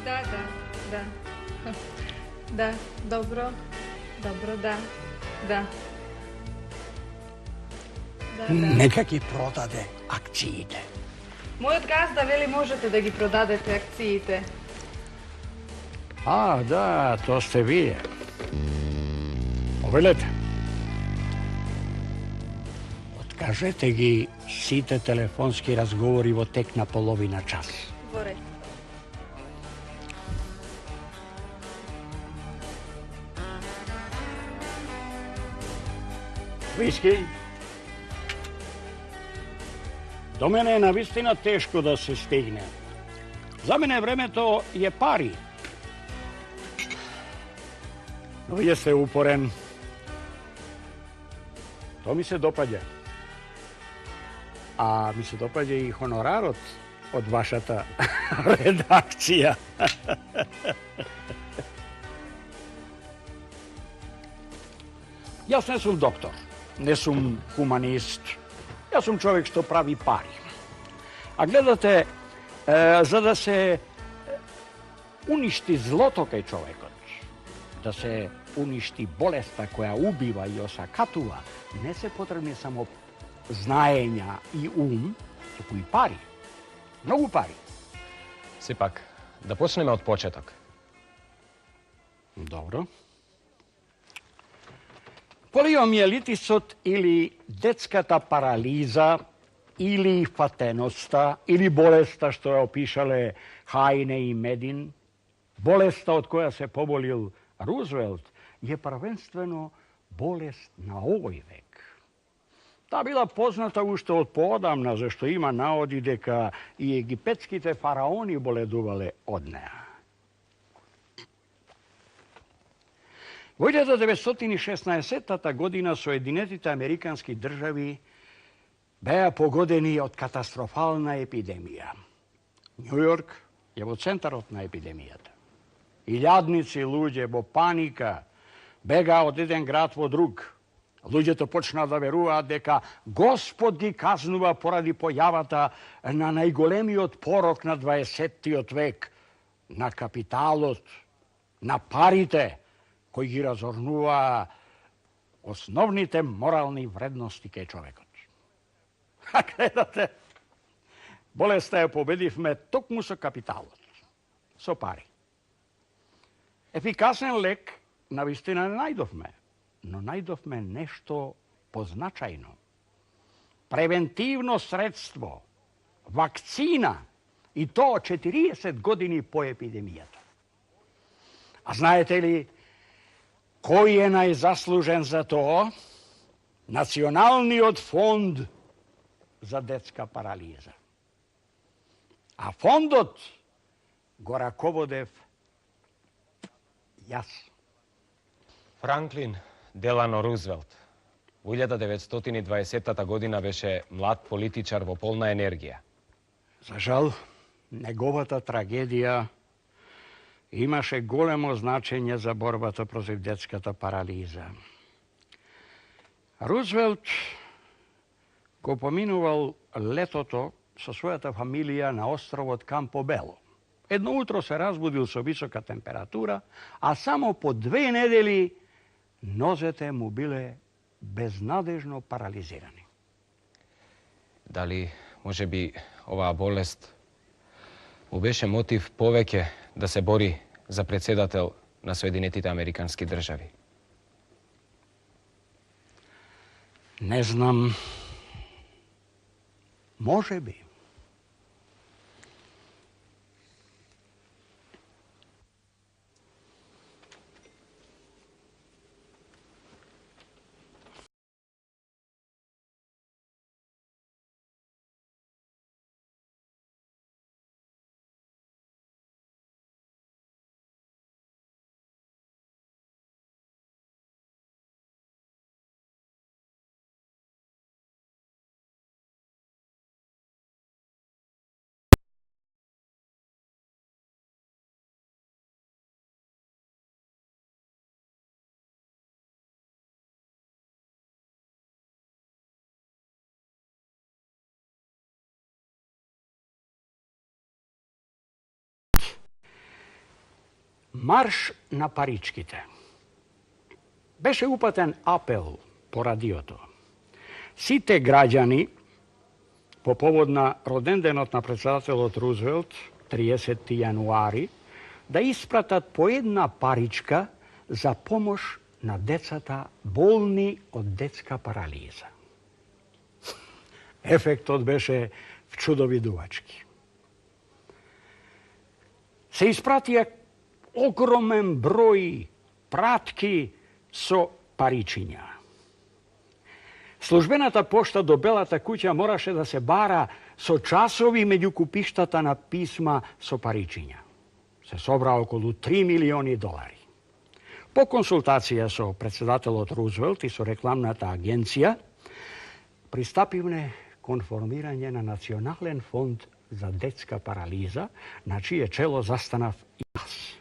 Da, da, da. Da, dobro, dobro, da, da. Da, da. Neka ги продаде акциите. Мојот газда вели можете да ги продадете акциите. А, да, то сте вие. Повелете. Откажете ги сите телефонски разговори во тек на половина час. Во ред. Виски? До мене е навистина тешко да се стигне. За мене времето е пари. Но вие сте упорен. То ми се допаѓа. А ми се допаѓа и хонорарот од вашата редакција. Јас не сум доктор, не сум хуманист. Јас сум човек што прави пари. А гледате, за да се уништи злото кај човекот, да се уништи болеста која убива и осакатува, не се потребни само знаења и ум, туку и пари. Многу пари. Сепак, да почнеме од почеток. Добро. Полиомиелитисот или детската парализа или фатеноста или болеста што ја опишале Хајне и Медин, болеста од која се поболил Рузвелт, е првенствено болест на овој век. Таа била позната уште од поодамна, зашто има наоди дека и египетските фараони боледувале од неа. Во 1916 година Соединетите Американски држави беа погодени од катастрофална епидемија. Њу Јорк е во центарот на епидемијата. Илјадници луѓе во паника бегаа од еден град во друг. Луѓето почнаа да веруваат дека Господ ги казнува поради појавата на најголемиот порок на 20-тиот век, на капиталот, на парите, кои ги разорнува основните морални вредности кај човекот. А гледате, болеста ја победивме токму со капиталот, со пари. Ефикасен лек навистина не најдовме, но најдовме нешто позначајно. Превентивно средство, вакцина, и то 40 години по епидемијата. А знаете ли кој е најзаслужен за тоа? Националниот фонд за детска парализа. А фондот го раководев јас. Франклин Делано Рузвелт во 1920 година беше млад политичар во полна енергија. За жал, неговата трагедија имаше големо значење за борбата против детската парализа. Рузвелт го поминувал летото со својата фамилија на островот Кампобело. Едно утро се разбудил со висока температура, а само по 2 недели нозете му биле безнадежно парализирани. Дали може би оваа болест му беше мотив повеќе да се бори за председател на Соединетите Американски држави? Не знам. Може би. Марш на паричките. Беше упатен апел по радиото. Сите граѓани по повод на роденденот на председателот Рузвелт, 30 јануари, да испратат по една паричка за помош на децата болни од детска парализа. Ефектот беше вчудовидувачки. Се испратија огромен број пратки со паричиња. Службената пошта до Белата куќа мораше да се бара со часови меѓу купиштата на писма со паричиња. Се собра околу 3 милиони долари. По консултација со председателот Рузвелт и со рекламната агенција, пристапивме кон формирање на Национален фонд за детска парализа, на чие чело застанав и јас.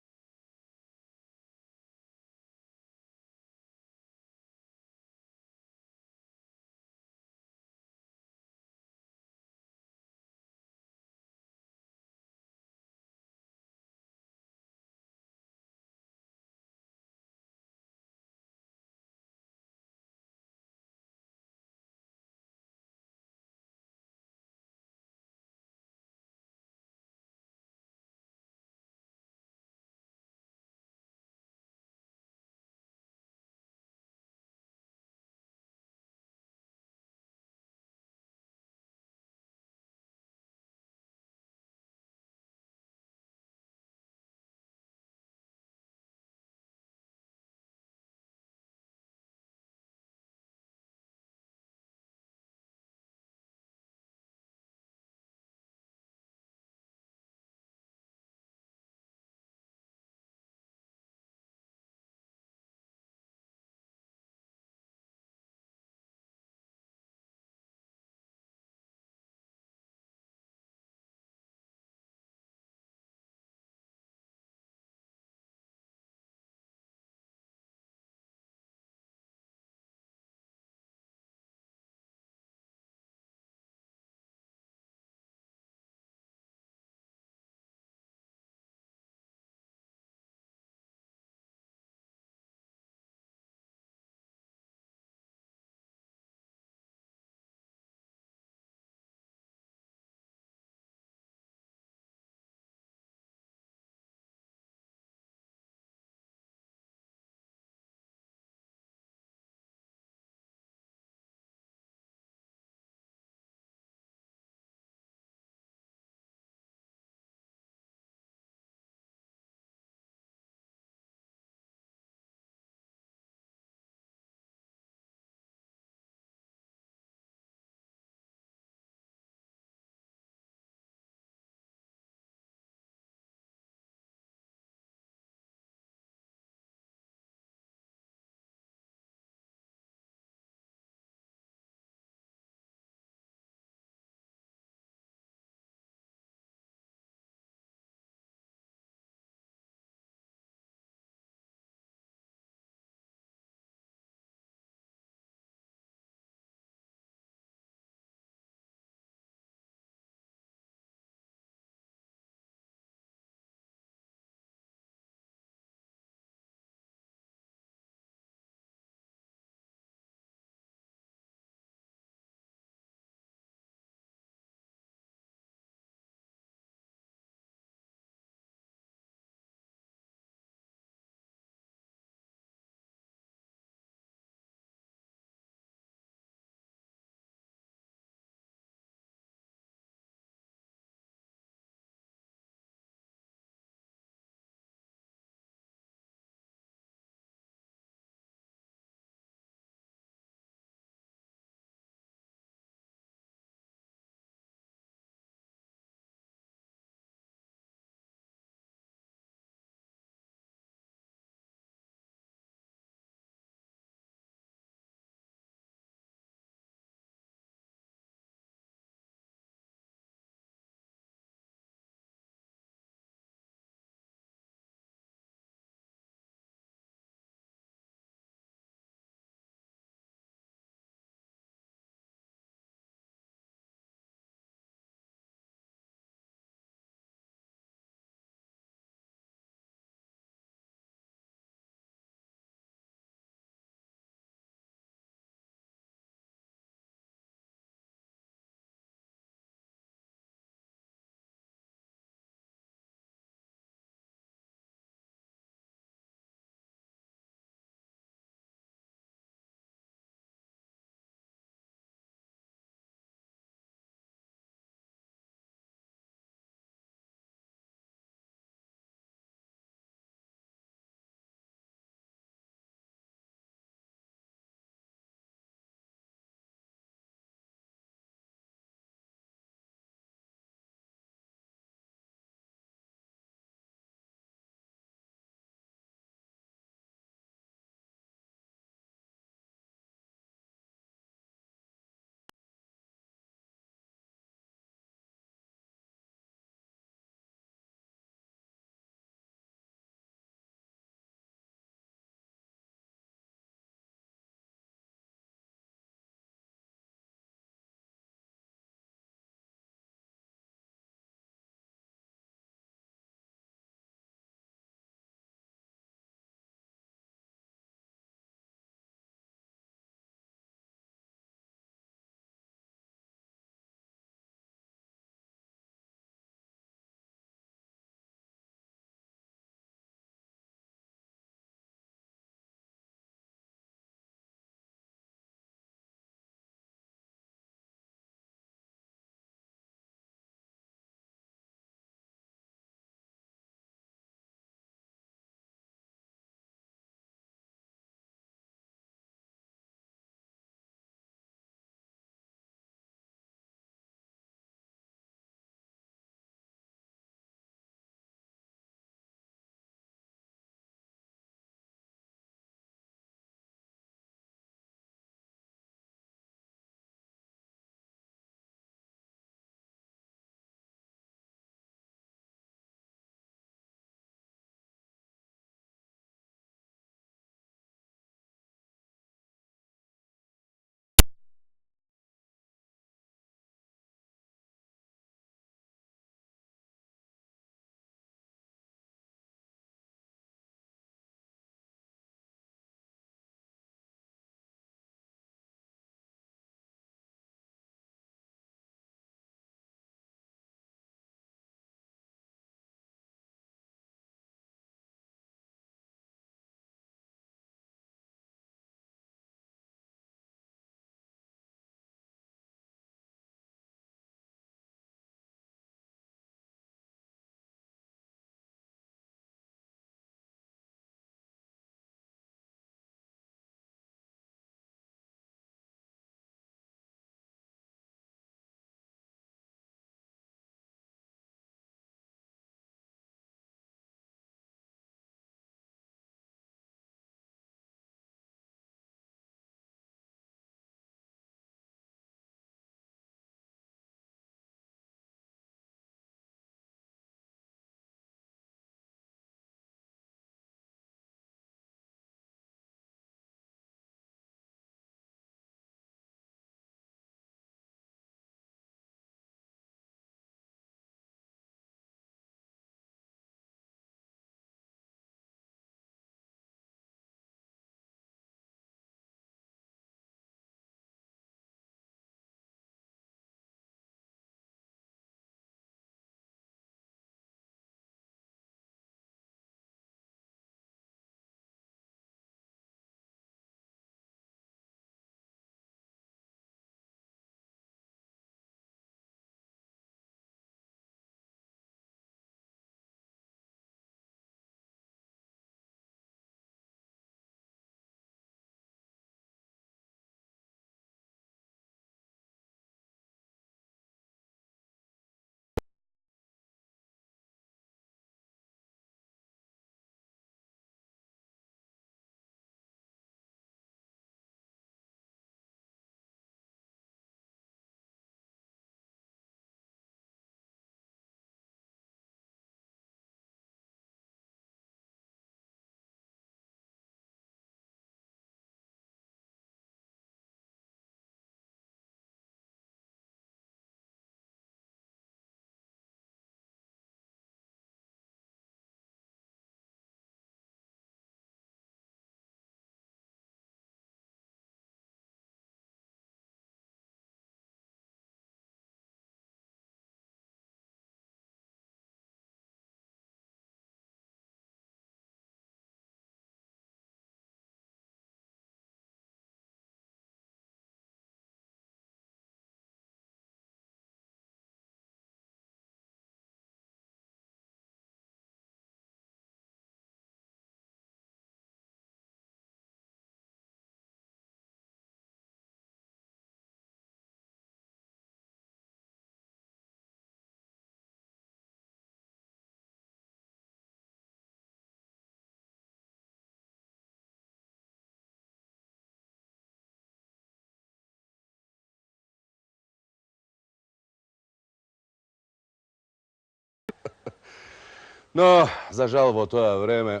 No, za žal vo toja vreme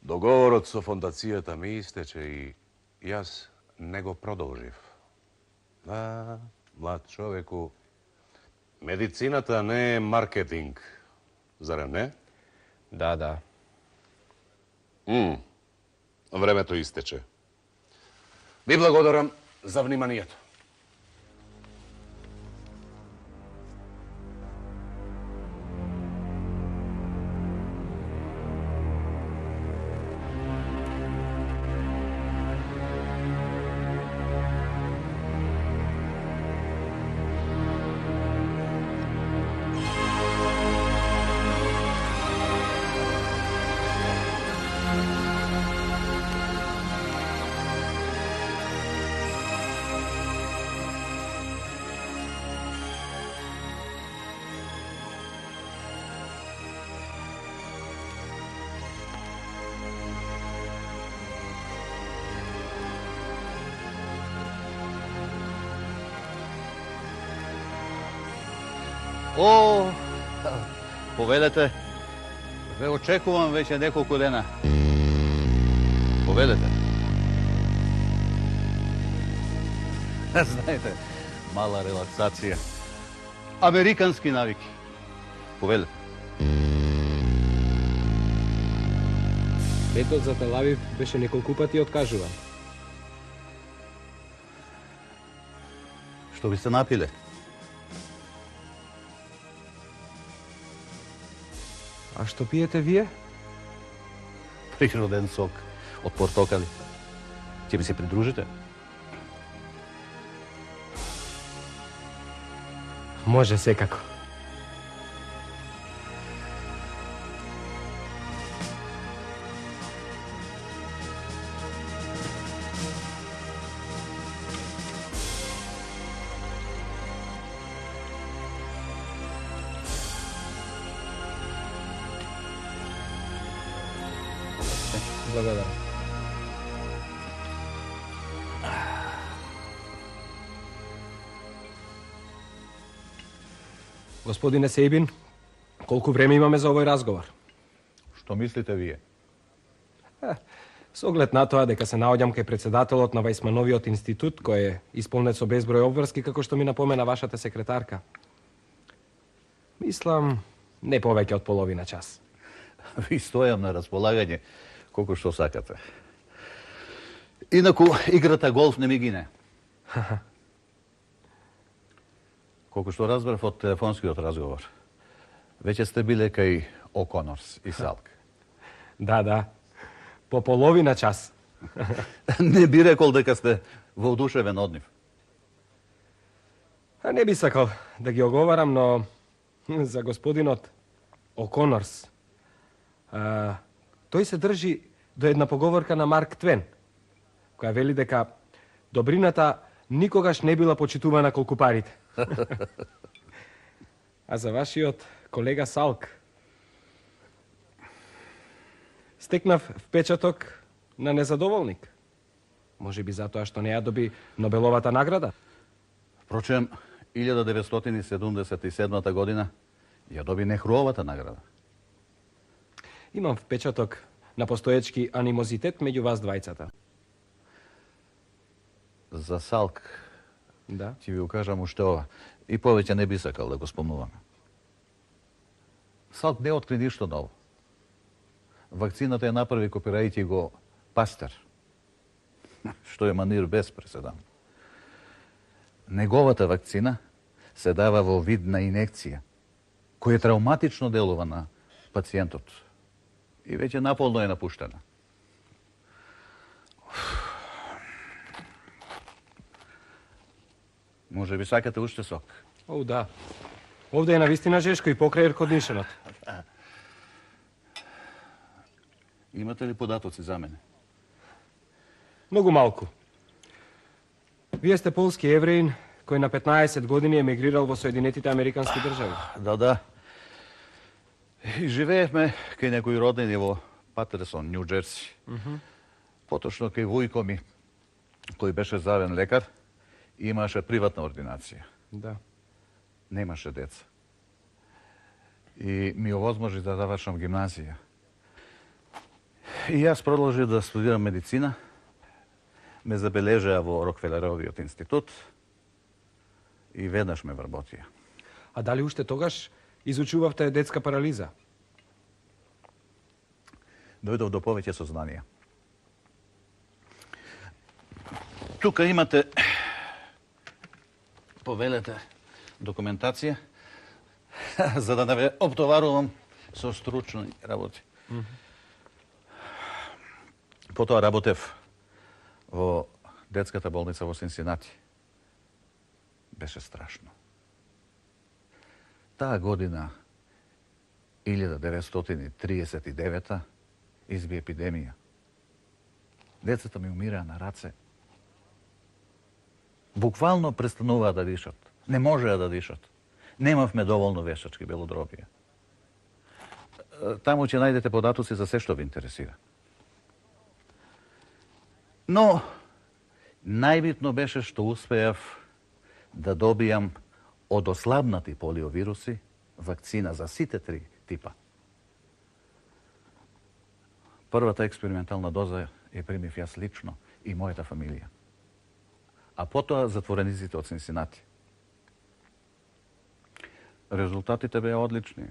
dogovor со фондацијата ми истече и јас не го продолжив. Да, млад човеку, медицината не е маркетинг, зарем не? Da, da. Времето истече. Ви благодарам за вниманието. О, поведете. Ве очекувам веќе неколку дена. Поведете. Знаете, мала релаксација. Американски навики. Поведете. Летот за Тел Авив беше неколку пати откажуван. Што би се напиле? А што пиете вие? Природен сок од портокали. Ќе ми се придружите? Може секако. Благодарам. Господине Сейбин, колку време имаме за овој разговор? Што мислите вие? С оглед на тоа дека се наоѓам кај председателот на Вајсмановиот институт, кој е исполнет со безброј обврски, како што ми напомена вашата секретарка. Мислам, не повеќе од половина час. Ви стојам на располагање колку што сакате. Инаку, играта голф не ми гине. Колку што разбрав од телефонскиот разговор, веќе сте биле кај О'Конорс и Салк. Да, да. По половина час. Не би рекол дека сте воодушевен од нив. Не би сакал да ги оговарам, но за господинот О'Конорс, тој се држи до една поговорка на Марк Твен, која вели дека добрината никогаш не била почитувана колку парите. А за вашиот колега Салк, стекнав впечаток на незадоволник. Може би затоа што не ја доби Нобеловата награда? Впрочем, 1977 година ја доби Нехруовата награда. Имам впечаток на постоечки анимозитет меѓу вас двајцата. За Салк, Да. ќе ви укажам уште ова. И повеќе не би сакал да го спомнуваме. Салк не откри ништо ново. Вакцината ја направи копирајќи го Пастер, што е манир без преседан. Неговата вакцина се дава во вид на инекција, која травматично делува на пациентот и веќе наполно е напуштена. Може би сакате уште сок? О, да. Овде е навистина жешко и покрај еркоднишенот. Имате ли податоци за мене? Многу малку. Вие сте полски евреин кој на 15 години емигрирал во Соединетите Американски држави. Да, да. И живеевме кај некои роднини во Патерсон, Нью Джерси. Поточно кај вујко ми, кој беше завен лекар, имаше приватна ординација. Да. Немаше деца. и ми овозможи да завршам гимназија. И јас продолжив да студирам медицина. Ме забележаа во Рокфелеровиот институт и веднаш ме вработија. А дали уште тогаш изучувавте детска парализа? Дојдов до повеќе сознанија. Тука имате, повелете, документација, за да не ве обтоварувам со стручни работи. Потоа работев во детската болница во Синсинати. Беше страшно. Таа година, 1939 изби епидемија. Децата ми умираа на раце. Буквално престануваа да дишат. Не можеа да дишат. Немавме доволно вешачки белодробија. Таму ќе најдете податоци за се што ви интересира. Но, најбитно беше што успеав да добијам од ослабнати полиовируси вакцина за сите 3 типа. Првата експериментална доза ја примив јас лично и мојата фамилија. А потоа затворениците од Синсинати. Резултатите беа одлични.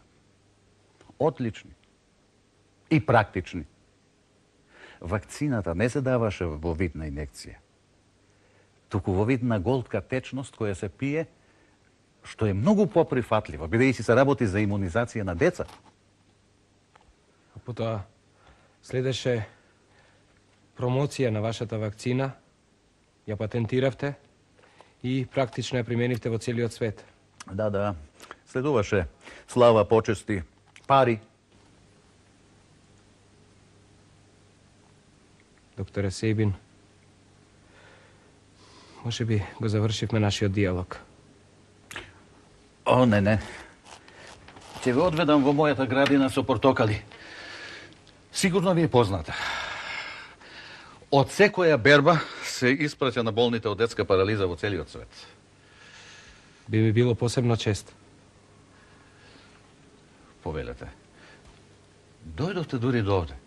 Одлични. И практични. Вакцината не се даваше во вид на инекција, туку во вид на голтка течност која се пие, што е многу поприфатливо, бидејќи се работи за имунизација на деца. А потоа следеше промоција на вашата вакцина, ја патентиравте и практично ја применивте во целиот свет. Да. Следуваше слава, почести, пари. Докторе Сейбин, може би го завршивме нашиот диалог. О, не. Ќе ве одведам во мојата градина со портокали. Сигурно ви е позната. Од секоја берба се испраќа на болните од детска парализа во целиот свет. Би ми било посебно чест. Повелете. Дојдовте дури до овде.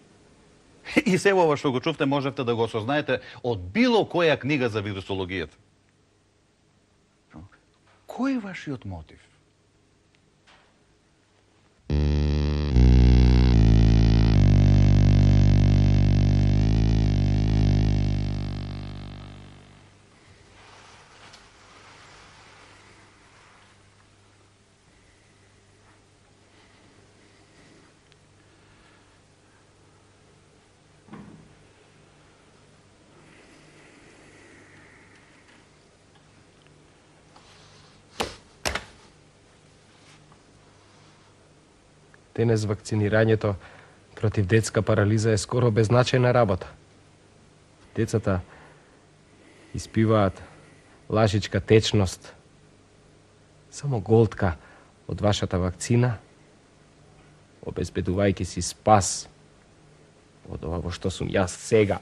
И се ова што го чувте можете да го осознаете од било која книга за вирусологијата. Кој е вашиот мотив? Денес вакцинирањето против детска парализа е скоро беззначајна работа. Децата испиваат лажичка течност. Само голтка од вашата вакцина, обезбедувајќи си спас од ова во што сум јас сега.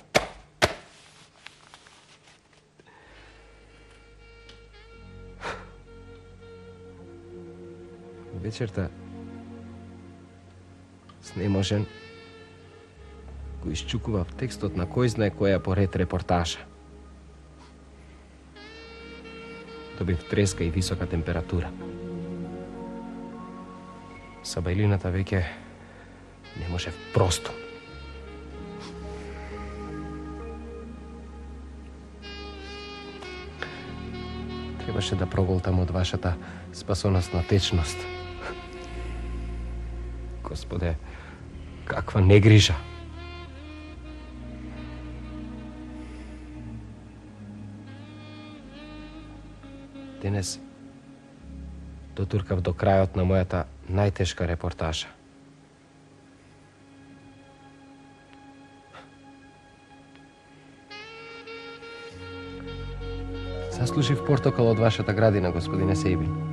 Вечерта снеможен го исчукував текстот на кој знае која поред репортажа. Добив треска и висока температура. Са бајлината веќе не можев просто. Требаше да проголтам од вашата спасоносна течност. Господе, каква негрижа. Денес дотуркав до крајот на мојата најтешка репортажа. Заслужив портокал од вашата градина, господине Сейбин.